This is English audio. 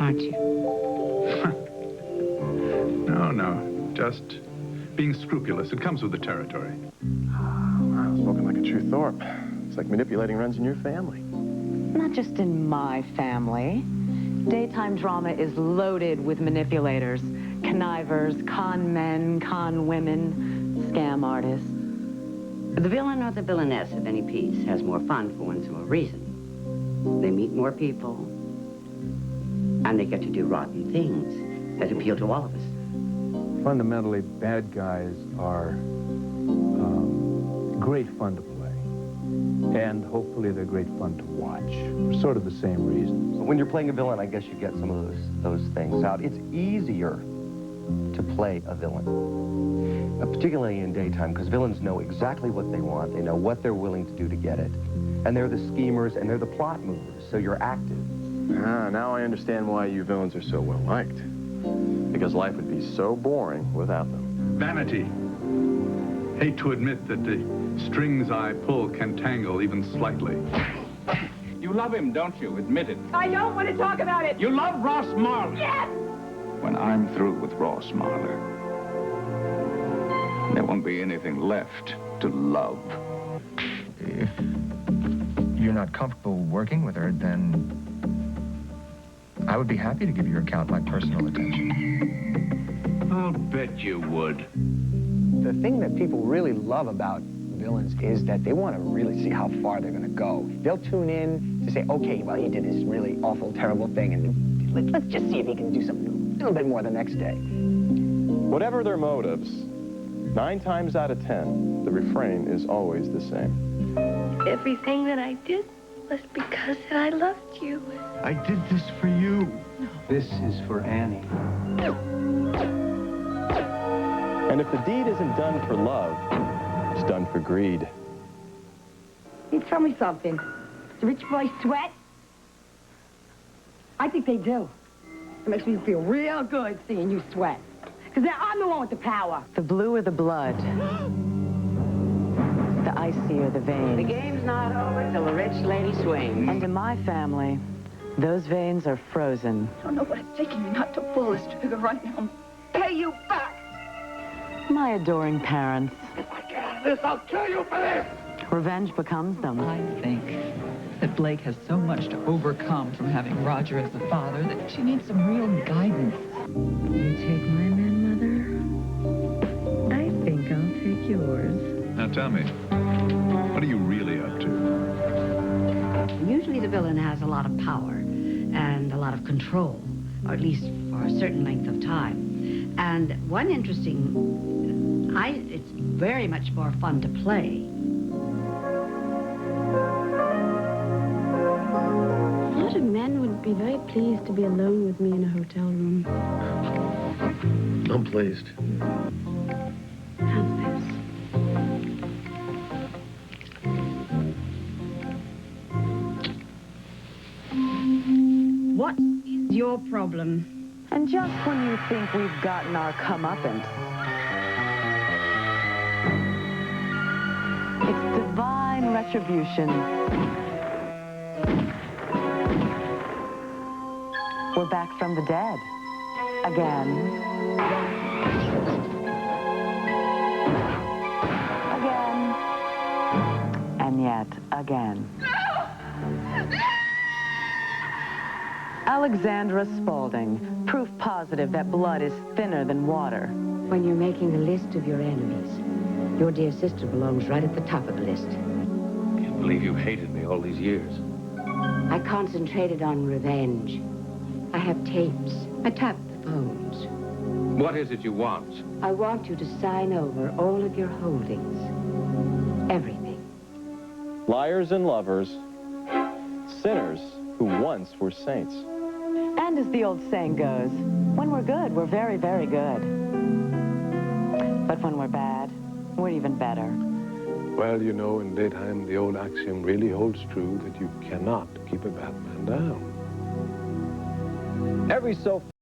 aren't you? No, just being scrupulous. It comes with the territory. Wow, spoken like a true Thorpe. It's like manipulating runs in your family. Not just in my family. Daytime drama is loaded with manipulators, connivers, con men, con women, scam artists. The villain or the villainess of any piece has more fun for one simple reason. They meet more people, and they get to do rotten things that appeal to all of us. Fundamentally, bad guys are great fun to play. And hopefully they're great fun to watch, for sort of the same reasons. When you're playing a villain, I guess you get some of those things out. It's easier to play a villain, particularly in daytime, because villains know exactly what they want. They know what they're willing to do to get it. And they're the schemers, and they're the plot movers, so you're active. Ah, now I understand why you villains are so well-liked. Because life would be so boring without them. Vanity. Hate to admit that the strings I pull can tangle even slightly. You love him, don't you? Admit it. I don't want to talk about it. You love Ross Marler. Yes! When I'm through with Ross Marler, there won't be anything left to love. If you're not comfortable working with her, then I would be happy to give your account my personal attention. I'll bet you would. The thing that people really love about villains is that they want to really see how far they're going to go. They'll tune in to say, okay, well, he did this really awful, terrible thing, and let's just see if he can do something a little bit more the next day. Whatever their motives, 9 times out of 10, the refrain is always the same. Everything that I did was because I loved you. I did this for you. This is for Annie. And if the deed isn't done for love, it's done for greed. You tell me something. Do rich boys sweat? I think they do. It makes me feel real good seeing you sweat. Because I'm the one with the power. The bluer the blood, the icier the veins. The game's not over till the rich lady swings. And in my family, those veins are frozen. I don't know what it's taking me not to pull this trigger right now and pay you back. My adoring parents. If I get out of this, I'll kill you for this! Revenge becomes them. I think that Blake has so much to overcome from having Roger as the father that she needs some real guidance. You take my man, Mother? I think I'll take yours. Now tell me, what are you really up to? Usually the villain has a lot of power and a lot of control, or at least for a certain length of time. And one interesting, it's very much more fun to play. A lot of men would be very pleased to be alone with me in a hotel room. I'm pleased. How's this? What is your problem? And just when you think we've gotten our comeuppance, it's divine retribution. We're back from the dead. Again. Again. And yet again. Alexandra Spaulding, proof positive that blood is thinner than water. When you're making the list of your enemies, your dear sister belongs right at the top of the list. Can't believe you've hated me all these years. I concentrated on revenge. I have tapes. I tapped the phones. What is it you want? I want you to sign over all of your holdings. Everything. Liars and lovers, sinners who once were saints. And as the old saying goes, when we're good, we're very, very good. But when we're bad, we're even better. Well, you know, in daytime, the old axiom really holds true that you cannot keep a bad man down. Every so